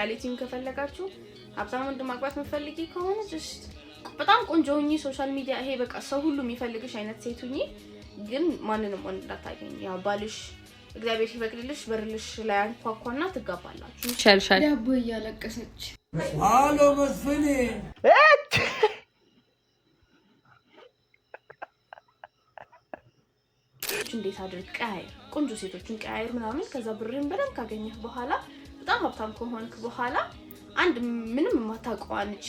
ሪያሊቲን ከፈለጋችሁ ሀብታም ወንድ ማግባት መፈልጊ ከሆነ just በጣም ቆንጆ ሁኚ ሶሻል ሚዲያ ይሄ በቃ ሰው ሁሉ የሚፈልግሽ አይነት ሴት ሁኚ ግን ማንንም ወንድ እንዳታገኝ ያው ባልሽ እግዚአብሔር ሲፈቅድልሽ በርልሽ ላይ አንኳኳና ትጋባላችሁ ሻልሻል ዳቦ እያለቀሰች አሎ መስፍኔ እንዴት አድርግ ቀያይ ቆንጆ ሴቶችን ቀያይ ምናምን ከዛ ብርን በደንብ ካገኘህ በኋላ በጣም ሀብታም ከሆንክ በኋላ አንድ ምንም የማታውቀው አንቺ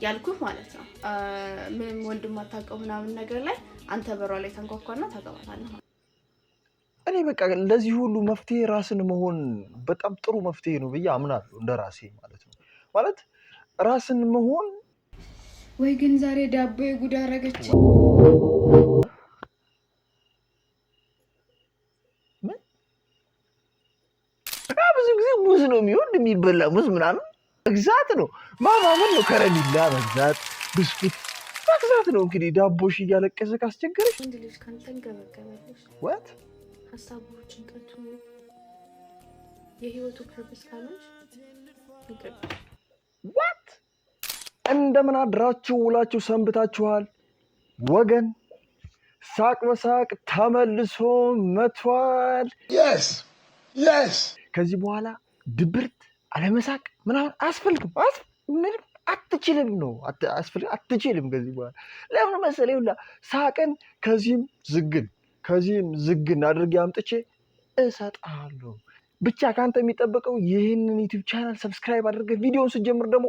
ያልኩህ ማለት ነው ምንም ወንድ የማታውቀው ምናምን ነገር ላይ አንተ በሯ ላይ ተንኳኳና ታገባታለህ እኔ በቃ ለዚህ ሁሉ መፍትሄ ራስን መሆን በጣም ጥሩ መፍትሄ ነው ብዬ አምናለሁ እንደራሴ ማለት ነው ማለት ራስን መሆን ወይ ግን ዛሬ ዳቦ የጉድ አረገች ብዙ ጊዜ ሙዝ ነው የሚወድ የሚበላ ሙዝ ምናምን መግዛት ነው ማማመን ነው ከረሚላ መግዛት ብስኩት መግዛት ነው እንግዲህ ዳቦሽ እያለቀሰ ካስቸገረሽ እንዴ ልጅ ካንተን ገበገበልሽ what ሐሳቦች እንቀጡ የህይወቱ ፐርፐስ ካለሽ ይገብ what እንደምን አድራችሁ ውላችሁ ሰንብታችኋል ወገን ሳቅ በሳቅ ተመልሶ መጥቷል yes ከዚህ በኋላ ድብርት አለመሳቅ ምናምን አስፈልግም ምንም አትችልም ነው አትችልም ከዚህ በኋላ ለምን መሰለኝ ሁላ ሳቅን ከዚህም ዝግን አድርጌ አምጥቼ እሰጣለሁ ብቻ ካንተ የሚጠበቀው ይህንን ዩቲዩብ ቻናል ሰብስክራይብ አድርገህ ቪዲዮውን ስትጀምር ደግሞ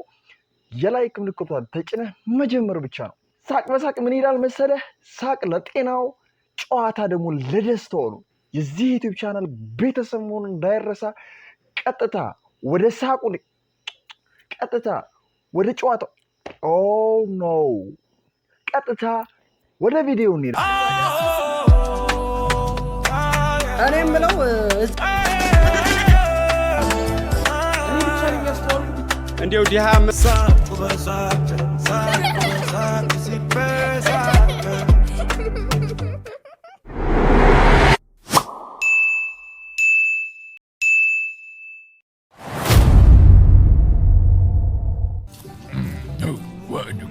የላይክ ምልክቱን ተጭነህ መጀመር ብቻ ነው ሳቅ በሳቅ ምን ይላል መሰለህ ሳቅ ለጤናው ጨዋታ ደግሞ ለደስታው ነው የዚህ ዩቲዩብ ቻናል ቤተሰብ መሆኑን እንዳይረሳ ቀጥታ ወደ ሳቁ ቀጥታ ወደ ጨዋታው ኦ ኖ ቀጥታ ወደ ቪዲዮ እንሂድ እኔ የምለው እንዴው ዲሃ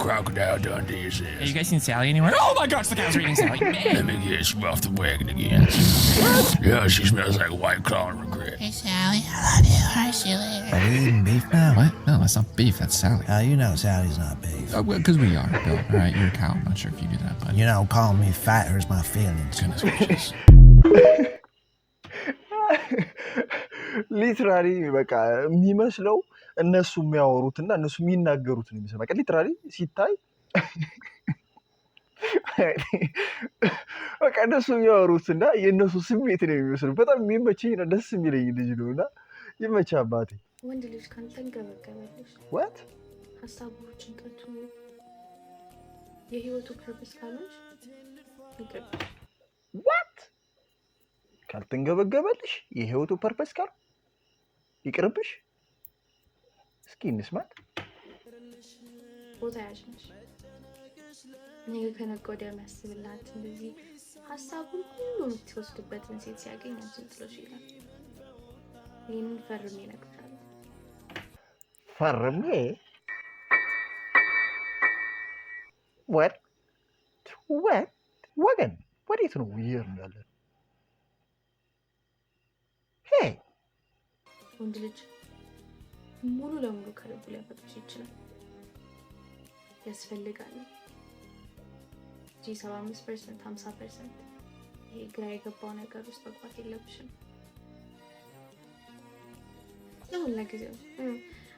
Crocodile Dundee is this? Have you guys seen Sally anywhere? Oh my gosh, the cow's reading Sally. Let me guess, we're off the wagon again. Yeah, she smells like a white claw and regret. Hey Sally, I love you. I'll see you later. Are we eating beef now? What? No, that's not beef, that's Sally. You know Sally's not beef. Because we are, Bill. All right, you're a cow. I'm not sure if you do that, but... You know, calling me fat hurts my feelings. Goodness gracious. ሊትራሊ በቃ የሚመስለው እነሱ የሚያወሩትና እነሱ የሚናገሩት ነው የሚሰማ በቃ ሊትራሊ ሲታይ በቃ እነሱ የሚያወሩትና የእነሱ ስሜት ነው የሚመስለው በጣም የሚመቸኝ ነው ደስ የሚለኝ ልጅ ነውና ይመቻ አባቴ ወንድ ልጅ ካንተን ገበገበልሽ what ሐሳቦች እንቀጡ የህይወቱ ፐርፐስ ካለሽ ይገብ what ካልተንገበገበልሽ የህይወቱ ፐርፐስ ካል ይቅርብሽ እስኪ እንስማት ቦታ ያዥነሽ ነገ ከነገ ወዲያ የሚያስብላት እንደዚህ ሐሳቡን ሁሉ የምትወስድበትን ሴት ሲያገኝ አንቺን ጥሎሽ ይላል ይህንን ፈርሜ እነግርሻለሁ ፈርሜ what ወገን ወዴት ነው ይሄር እንዳለ ወንድ ልጅ ሙሉ ለሙሉ ከልቡ ሊያፈቅርሽ ይችላል ያስፈልጋል ጂ75% 50% ይሄ ግራ የገባው ነገር ውስጥ መግባት የለብሽም ለሁሉ ለጊዜው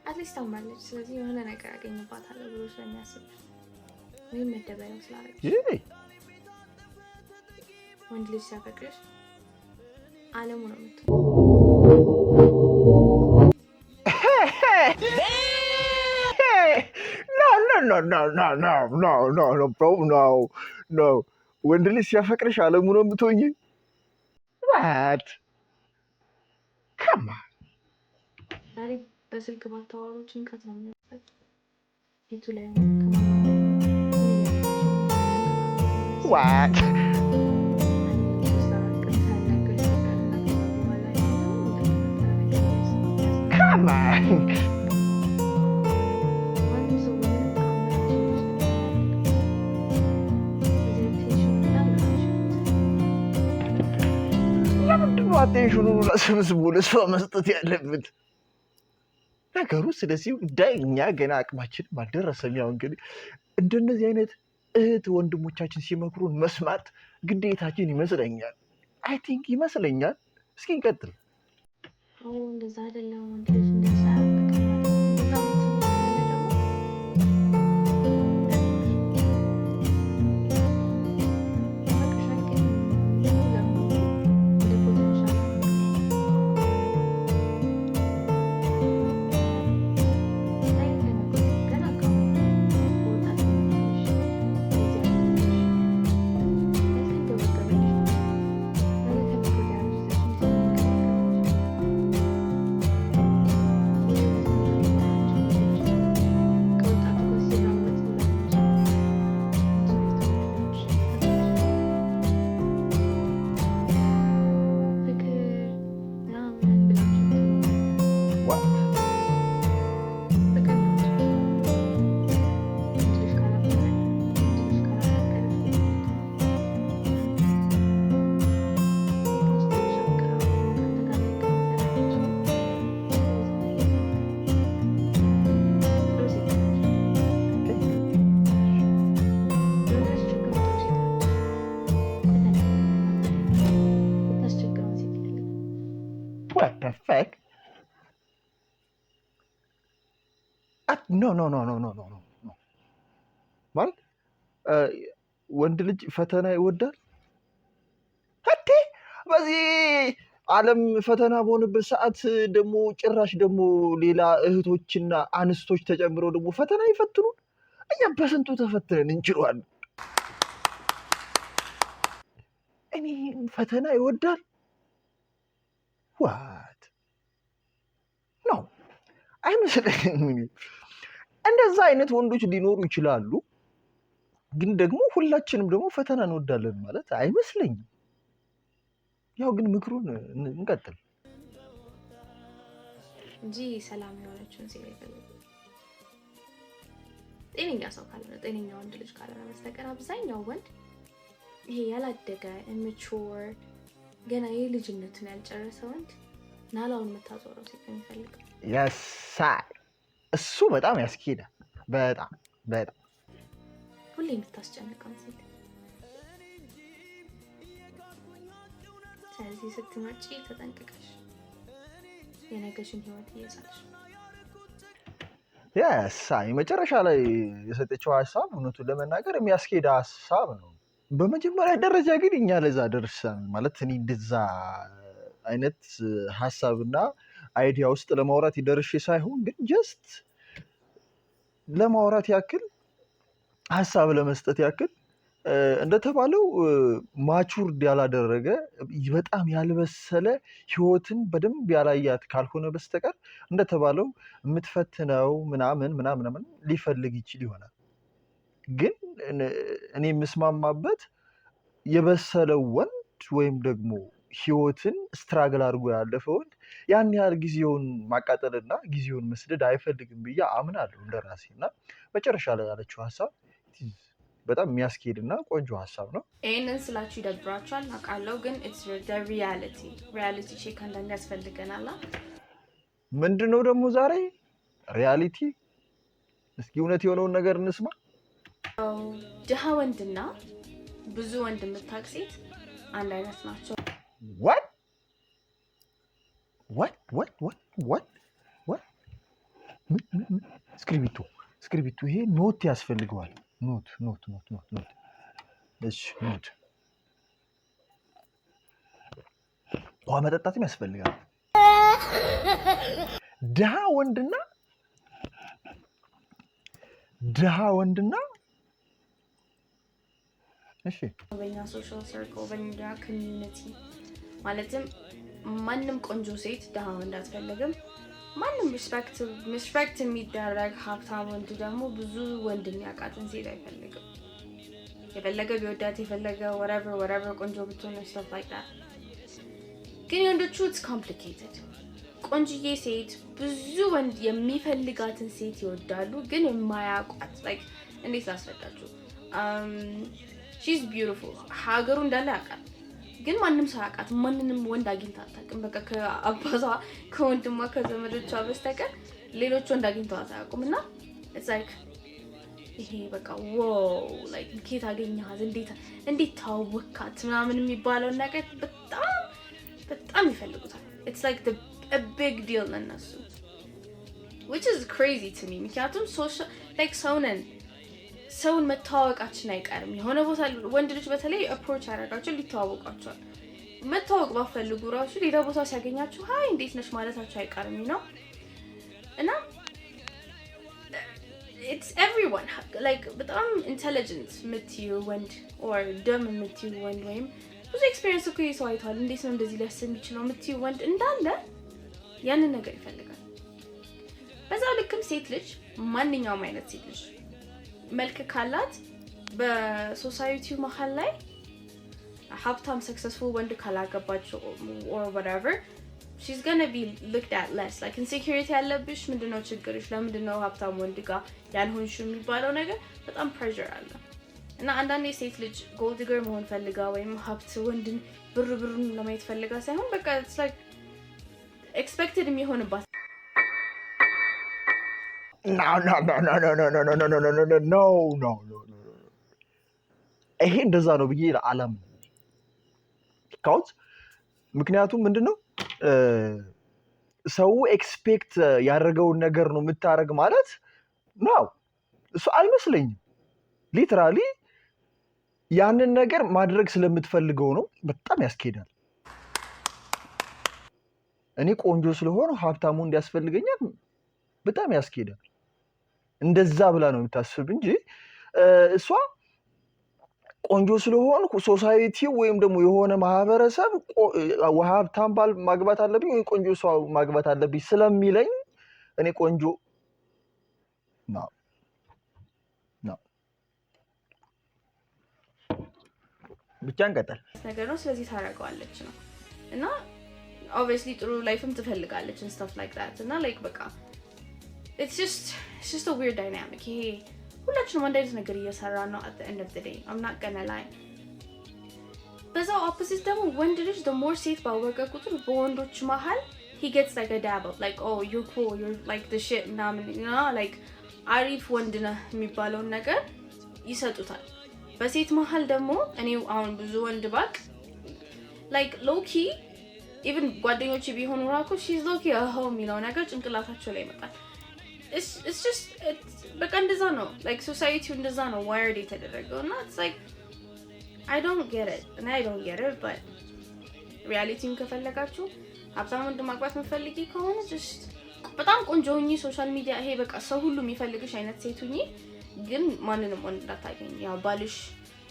አትሊስት አማለች ስለዚህ የሆነ ነገር አገኝባታለሁ ብሎ ስለሚያስብ ወይም መደበሪያው ስላደረግሽ ወንድ ልጅ ሲያፈቅርሽ ዓለሙ ነው የምትሆነው No. ወንድ ልጅ ሲያፈቅርሽ ዓለሙ ነው የምትሆኚ what come on ዛሬ በስልክ ባታወሩ ጭንቀት ነው የሚያስፈልግ ፊቱ ላይ what come on አቴንሽኑን ለስብስቡ ለሷ መስጠት ያለበት ነገሩ። ስለዚህ ጉዳይ እኛ ገና አቅማችን አልደረሰም። ያው እንግዲህ እንደነዚህ አይነት እህት ወንድሞቻችን ሲመክሩን መስማት ግዴታችን ይመስለኛል። አይ ቲንክ ይመስለኛል። እስኪ እንቀጥል። እንደዛ አይደለም ወንድ ልጅ እንደዛ ኖ ማለት ወንድ ልጅ ፈተና ይወዳል እንዴ? በዚህ ዓለም ፈተና በሆነበት ሰዓት ደግሞ ጭራሽ ደግሞ ሌላ እህቶችና አንስቶች ተጨምረው ደግሞ ፈተና ይፈትኑን። እኛ በስንቱ ተፈትነን እንችላለን። እኔ ፈተና ይወዳል ዋት ነው አይመስለኝም። እንደዛ አይነት ወንዶች ሊኖሩ ይችላሉ፣ ግን ደግሞ ሁላችንም ደግሞ ፈተና እንወዳለን ማለት አይመስለኝም። ያው ግን ምክሩን እንቀጥል እንጂ ሰላም የሆነችውን ሴት አይፈልግም። ጤነኛ ሰው ካልሆነ ጤነኛ ወንድ ልጅ ካልሆነ በስተቀር አብዛኛው ወንድ ይሄ ያላደገ ኢሜቹር ገና የልጅነቱን ያልጨረሰ ወንድ ናላውን የምታዞረው ሴት ነው የሚፈልገው። የሳይ እሱ በጣም ያስኬዳል። በጣም ሁሌ የምታስጨንቀው ሴት። ስለዚህ ስትመጪ ተጠንቅቀሽ የነገሽን ህይወት እየሳልሽ። የሳይ መጨረሻ ላይ የሰጠችው ሀሳብ እውነቱን ለመናገር የሚያስኬድ ሀሳብ ነው። በመጀመሪያ ደረጃ ግን እኛ ለዛ ደርሰን ማለት እኔ እንደዛ አይነት ሀሳብና አይዲያ ውስጥ ለማውራት ይደርሽ ሳይሆን ግን ጀስት ለማውራት ያክል ሀሳብ ለመስጠት ያክል እንደተባለው ማቹርድ ያላደረገ በጣም ያልበሰለ ህይወትን በደንብ ያላያት ካልሆነ በስተቀር እንደተባለው የምትፈትነው ምናምን ሊፈልግ ይችል ይሆናል። ግን እኔ የምስማማበት የበሰለው ወንድ ወይም ደግሞ ህይወትን ስትራግል አድርጎ ያለፈ ወንድ ያን ያህል ጊዜውን ማቃጠልና ጊዜውን መስደድ አይፈልግም ብዬ አምናለሁ እንደራሴ። እና መጨረሻ ላይ ያለችው ሀሳብ በጣም የሚያስኬድና ቆንጆ ሀሳብ ነው። ይህንን ስላችሁ ይደብራችኋል አውቃለሁ፣ ግን ሪያሊቲ ቼክ አንዳንድ ያስፈልገናል። ምንድን ነው ደግሞ ዛሬ ሪያሊቲ? እስኪ እውነት የሆነውን ነገር እንስማ። ድሃ ወንድና ብዙ ወንድ የምታውቅ ሴት አንድ አይነት ናቸው። እስክሪብቶ ይሄ ኖት ያስፈልገዋል። ኖት እሺ፣ ኖት ውሃ መጠጣትም ያስፈልጋል። ድሃ ወንድና እሺ፣ በእኛ ሶሻል ሰርክል በእኛ ኮሚዩኒቲ ማለትም ማንም ቆንጆ ሴት ድሃ ወንድ አትፈልግም። ማንም ሪስፔክት የሚደረግ ሀብታም ወንድ ደግሞ ብዙ ወንድ የሚያውቃትን ሴት አይፈልግም። የፈለገ ቢወዳት የፈለገ ወረቨር ቆንጆ ብትሆን stuff like that። ግን የወንዶቹ it's complicated። ቆንጅዬ ሴት ብዙ ወንድ የሚፈልጋትን ሴት ይወዳሉ፣ ግን የማያውቋት እንዴት ላስረዳችሁ? she's beautiful ሀገሩ እንዳለ ያውቃል፣ ግን ማንም ሰው ያውቃት ማንንም ወንድ አግኝታ አታውቅም። በቃ ከአባቷ ከወንድሟ ከዘመዶቿ በስተቀር ሌሎች ወንድ አግኝተዋት አያውቁም። እና it's like ይሄ በቃ ዋው like ኬት አገኘሃት እንዴት ታወካት ምናምን የሚባለው ነገር በጣም ይፈልጉታል። it's like a big deal ለነሱ which is crazy to me ምክንያቱም social like ሰውን መተዋወቃችን አይቀርም። የሆነ ቦታ ወንድ ልጅ በተለይ approach ያደርጋቸው ሊተዋወቃቸዋል። መተዋወቅ ባፈልጉ ራሱ ሌላ ቦታ ሲያገኛችሁ ሃይ እንዴት ነሽ ማለታቸው አይቀርም ነው። እና it's everyone like በጣም intelligent የምትዩ ወንድ or dumb የምትዩ ወንድ ወይም ብዙ experience እኮ ይሰው አይቷል እንዴት ነው እንደዚህ ሊያስብ የሚችለው የምትዩ ወንድ እንዳለ ያንን ነገር ይፈልጋል። በዛው ልክም ሴት ልጅ ማንኛውም አይነት ሴት ልጅ መልክ ካላት በሶሳይቲው መሃል ላይ ሀብታም successful ወንድ ካላገባቸው or whatever she's gonna be looked at less like insecurity ያለብሽ ምንድነው ችግርሽ ለምንድነው ሀብታም ወንድ ጋር ያልሆንሽ የሚባለው ነገር በጣም pressure አለ። እና አንዳንዴ ሴት ልጅ gold digger መሆን ፈልጋ ወይም ሀብት ወንድን ብሩን ለማየት ፈልጋ ሳይሆን በቃ it's like expected የሚሆንባት no ይሄ እንደዛ ነው ብዬ ለዓለም ካውት ምክንያቱም ምንድነው ሰው ኤክስፔክት ያደረገውን ነገር ነው የምታረግ ማለት ነው እሱ አይመስለኝም። ሊትራሊ ያንን ነገር ማድረግ ስለምትፈልገው ነው በጣም ያስኬዳል። እኔ ቆንጆ ስለሆነ ሀብታሙ እንዲያስፈልገኛል በጣም ያስኬዳል። እንደዛ ብላ ነው የምታስብ እንጂ እሷ ቆንጆ ስለሆነ ሶሳይቲ ወይም ደግሞ የሆነ ማህበረሰብ ሀብታም ባል ማግባት አለብኝ ወይ ቆንጆ ሰው ማግባት አለብኝ ስለሚለኝ እኔ ቆንጆ ነው ብቻ እንቀጥል ነገር ነው። ስለዚህ ታረጋዋለች ነው እና obviously ጥሩ ላይፍም ትፈልጋለች and stuff like that እና like በቃ it's just a weird dynamic ይሄ ሁላችንም አንድ አይነት ነገር እየሰራ ነው at the end of the day I'm not gonna lie። በዛው opposite ደግሞ ወንድ ልጅ the more ሴት ባወቀ ቁጥር በወንዶች መሃል he gets like a dab of like oh you're cool you're like the shit ምናምን you know like አሪፍ ወንድ ነህ የሚባለውን ነገር ይሰጡታል። በሴት መሃል ደግሞ እኔ አሁን ብዙ ወንድ ባቅ like low key even ጓደኞቼ ቢሆኑ ራሱ she's low key የሚለው ነገር ጭንቅላታቸው ላይ ይመጣል። it's just በቃ እንደዛ ነው like society እንደዛ ነው wired የተደረገው እና it's like I don't get it and I don't get it but reality ከፈለጋችሁ ሀብታም ወንድ ማግባት መፈልጊ ከሆነ just በጣም ቆንጆ ሁኚ ሶሻል ሚዲያ ይሄ በቃ ሰው ሁሉ የሚፈልግሽ አይነት ሴት ሁኚ ግን ማንንም ወንድ እንዳታገኝ ያው ባልሽ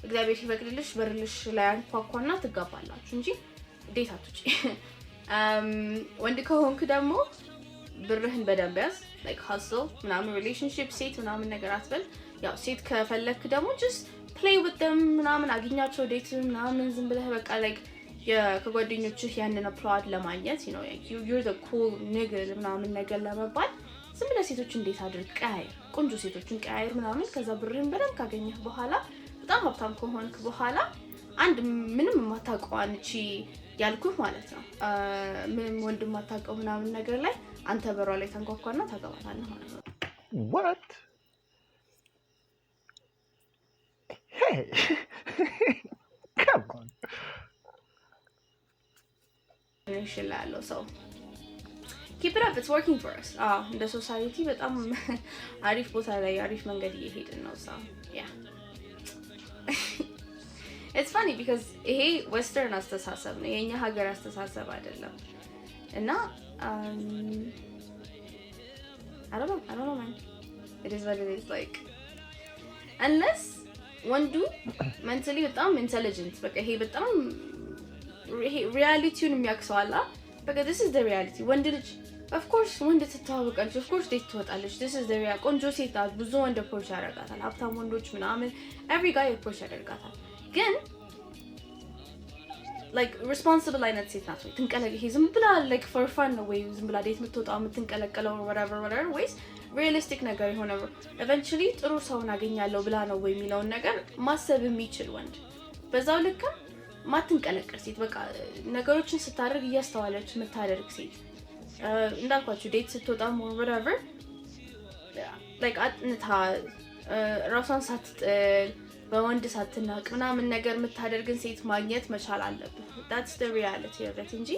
እግዚአብሔር ሲፈቅድልሽ በርልሽ ላይ አንኳኳና ትጋባላችሁ እንጂ ዴት አትጪ። ወንድ ከሆንክ ደግሞ ብርህን በደንብ ያዝ like hustle ምናምን relationship ሴት ምናምን ነገር አትበል። ያው ሴት ከፈለክ ደግሞ just play with them ምናምን አግኛቸው ዴት ምናምን ዝም ብለህ በቃ like ከጓደኞችህ ያንን applaud ለማግኘት you know like you're the cool nigga ምናምን ነገር ለመባል ዝም ብለህ ሴቶችን ዴት አድርግ ቀያይር ቆንጆ ሴቶችን ቀያይር ምናምን ከዛ ብርህን በደንብ ካገኘህ በኋላ በጣም ሀብታም ከሆንክ በኋላ አንድ ምንም የማታውቀው አንቺ ያልኩህ ማለት ነው ምንም ወንድ የማታውቀው ምናምን ነገር ላይ አንተ በሯ ላይ ተንኳኳና ታገባታለህ ማለት ነው። what hey come on ይሽላል so keep it up it's working for us እንደ ሶሳይቲ በጣም አሪፍ ቦታ ላይ አሪፍ መንገድ እየሄድን ነው so yeah it's funny because ይሄ western አስተሳሰብ ነው የኛ ሀገር አስተሳሰብ አይደለም እና I don't know man it is what it is like unless ወንዱ mentally በጣም intelligent በቃ ይሄ በጣም ሪያሊቲውን የሚያክሰዋላ በቃ this is the reality ወንድ ልጅ of course ወንድ ትተዋወቃለች of course ዴት ትወጣለች this is the reality ቆንጆ ሴት ብዙ ወንድ approach ያደርጋታል ሀብታም ወንዶች ምናምን every guy approach ያደርጋታል ግን like responsible አይነት ሴት ናት ወይ ትንቀለቅ ይሄ ዝም ብላ like for fun ነው ወይ ዝም ብላ ዴት የምትወጣው የምትንቀለቀለው whatever ወይስ realistic ነገር የሆነ eventually ጥሩ ሰውን አገኛለሁ ብላ ነው ወይ የሚለውን ነገር ማሰብ የሚችል ወንድ በዛው ልክ ማትንቀለቀል ሴት በቃ ነገሮችን ስታደርግ እያስተዋለች የምታደርግ ሴት እንዳልኳችሁ ዴት ስትወጣም or whatever like አጥንታ ራሷን ሳትጥል በወንድ ሳትናቅ ምናምን ነገር የምታደርግን ሴት ማግኘት መቻል አለብህ። that's the reality of it እንጂ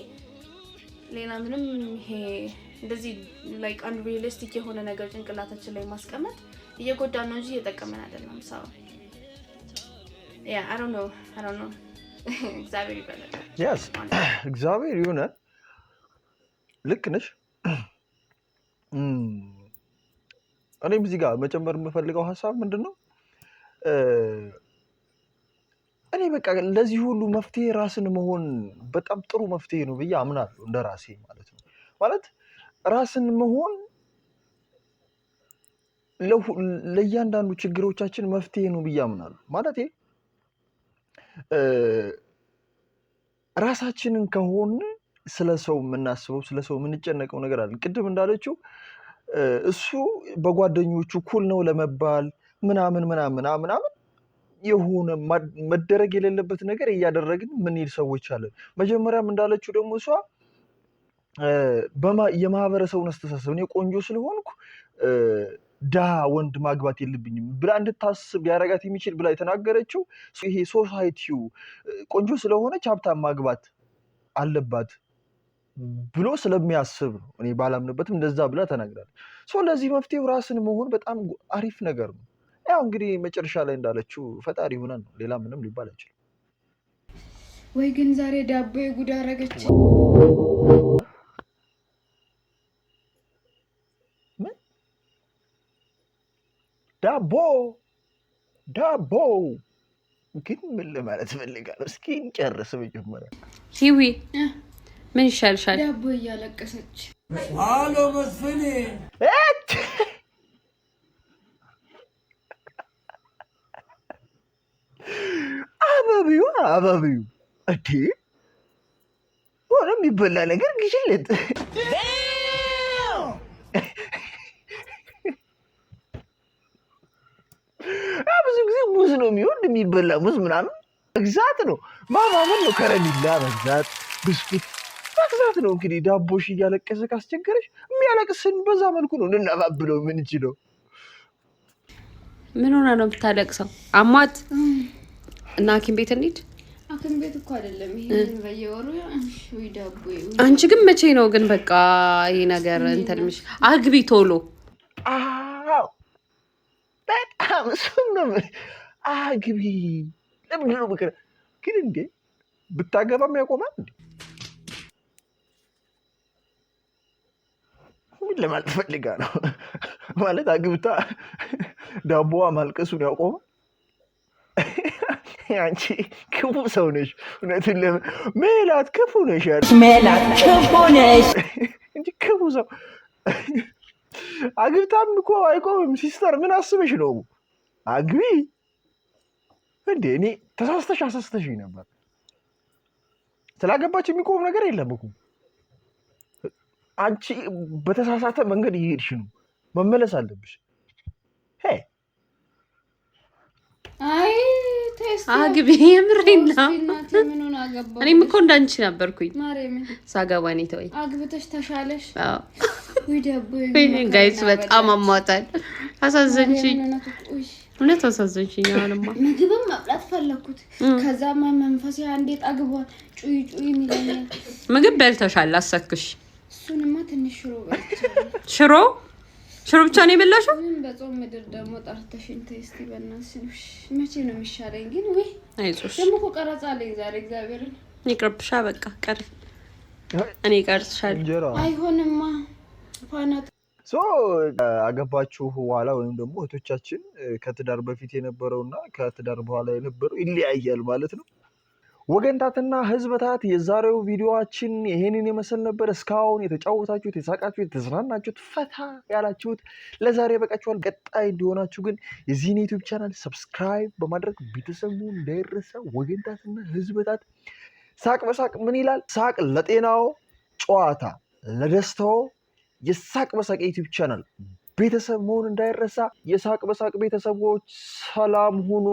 ሌላ ምንም ይሄ እንደዚህ like unrealistic የሆነ ነገር ጭንቅላታችን ላይ ማስቀመጥ እየጎዳን ነው እንጂ እየጠቀመን አይደለም። ሰው I don't know እግዚአብሔር ይበላል። yes እግዚአብሔር ይሁን። ልክ ነሽ። እኔም እዚህ ጋር መጨመር የምፈልገው ሀሳብ ምንድነው እኔ በቃ ለዚህ ሁሉ መፍትሄ ራስን መሆን በጣም ጥሩ መፍትሄ ነው ብዬ አምናለሁ እንደራሴ ማለት ነው። ማለት ራስን መሆን ለእያንዳንዱ ችግሮቻችን መፍትሄ ነው ብዬ አምናለሁ። ማለት ራሳችንን ከሆነ ስለሰው የምናስበው ስለሰው የምንጨነቀው ነገር አለ። ቅድም እንዳለችው እሱ በጓደኞቹ ኩል ነው ለመባል ምናምን የሆነ መደረግ የሌለበት ነገር እያደረግን ምንሄድ ሰዎች አለን። መጀመሪያም እንዳለችው ደግሞ እሷ የማህበረሰቡን አስተሳሰብ እኔ ቆንጆ ስለሆንኩ ድሃ ወንድ ማግባት የለብኝም ብላ እንድታስብ ሊያረጋት የሚችል ብላ የተናገረችው ይሄ ሶሳይቲው ቆንጆ ስለሆነች ሀብታም ማግባት አለባት ብሎ ስለሚያስብ ነው። እኔ ባላምንበትም እንደዛ ብላ ተናግራለች። ለዚህ መፍትሄው ራስን መሆን በጣም አሪፍ ነገር ነው። ያው እንግዲህ መጨረሻ ላይ እንዳለችው ፈጣሪ ሆነን ነው፣ ሌላ ምንም ሊባል አይችልም። ወይ ግን ዛሬ ዳቦ ጉድ አረገች። ምን ዳቦ ግን ምን ለማለት ፈልጋለሁ? እስኪ እንጨርስ መጀመሪያ። ሂዊ ምን ይሻልሻል? ዳቦ እያለቀሰች አሎ መስፍኔ አባቢው እንዴ ሆነ የሚበላ ነገር ግሽለት ብዙ ጊዜ ሙዝ ነው የሚወድ የሚበላ ሙዝ ምናምን መግዛት ነው ማማመን ነው ከረሚላ መግዛት ብስኩት መግዛት ነው። እንግዲህ ዳቦሽ እያለቀሰ ካስቸገረሽ የሚያለቅስን በዛ መልኩ ነው ልናባብለው የምንችለው። ምን ሆና ነው የምታለቅሰው? አሟት እና ሐኪም ቤት እንሂድ። ሐኪም ቤት እኮ አይደለም ይሄን በየወሩ ወይ ዳቦ። አንቺ ግን መቼ ነው ግን በቃ ይሄ ነገር እንትልምሽ አግቢ ቶሎ። አዎ በጣም እሱን ነው አግቢ። ለምንድን ነው ምክር ግን እንዴ ብታገባም ያቆማል እንዴ? ምን ለማለት ፈልጋ ነው? ማለት አግብታ ዳቦዋ ማልቀሱን ያቆማል? አንቺ ክፉ ሰው ነሽ። እውነቱን ሜላት ክፉ ነሽ። እንጂ ክፉ ሰው አግብታም እኮ አይቆምም። ሲስተር ምን አስበሽ ነው? አግቢ እንዴ! እኔ ተሳስተሽ አሳስተሽኝ ነበር። ስላገባች የሚቆም ነገር የለም እኮ። አንቺ በተሳሳተ መንገድ እየሄድሽ ነው። መመለስ አለብሽ። አይ ቴስት አግቢ የምሬን ነው። እኔም እኮ እንዳንቺ ነበርኩኝ ሳገባ ነው ተወኝ። አግብተሽ ተሻለሽ? አዎ ወይ ዳቦ ጋይስ በጣም አሟታል። አሳዘንሽኝ፣ እውነት አሳዘንሽኝ። አሁንማ ምግብም መብላት ፈለኩት። ከዛ መንፈሴ አንዴ ጠግቧል። ጩይ የሚለኛል። ምግብ በልተሻል አሰክሽ? እሱንማ ትንሽ ሽሮ ሽሮ ብቻ ነው የበላሽው? ምን በጾም ምድር ደግሞ ጠርተሽኝ ቴስቲ በእናትሽ መቼ ነው የሚሻለኝ? ግን ወይ አይዞሽ ደግሞ እኮ ቀረጻ አለኝ ዛሬ። እግዚአብሔርን ይቅርብሻ በቃ ቀር እኔ ቀርጽሻለሁ። አይሆንማ ፋናት አገባችሁ በኋላ ወይም ደግሞ እህቶቻችን ከትዳር በፊት የነበረውና ከትዳር በኋላ የነበረው ይለያያል ማለት ነው። ወገንታትና ህዝበታት የዛሬው ቪዲዮአችን ይሄንን የመሰል ነበር። እስካሁን የተጫወታችሁት፣ የሳቃችሁት፣ የተዝናናችሁት፣ ፈታ ያላችሁት ለዛሬ በቃችኋል። ቀጣይ እንዲሆናችሁ ግን የዚህን ዩቲዩብ ቻናል ሰብስክራይብ በማድረግ ቤተሰቡ እንዳይረሳ። ወገንታትና ህዝበታት ሳቅ በሳቅ ምን ይላል? ሳቅ ለጤናው፣ ጨዋታ ለደስታው። የሳቅ በሳቅ ዩቲዩብ ቻናል ቤተሰብ መሆን እንዳይረሳ። የሳቅ በሳቅ ቤተሰቦች ሰላም ሁኑ።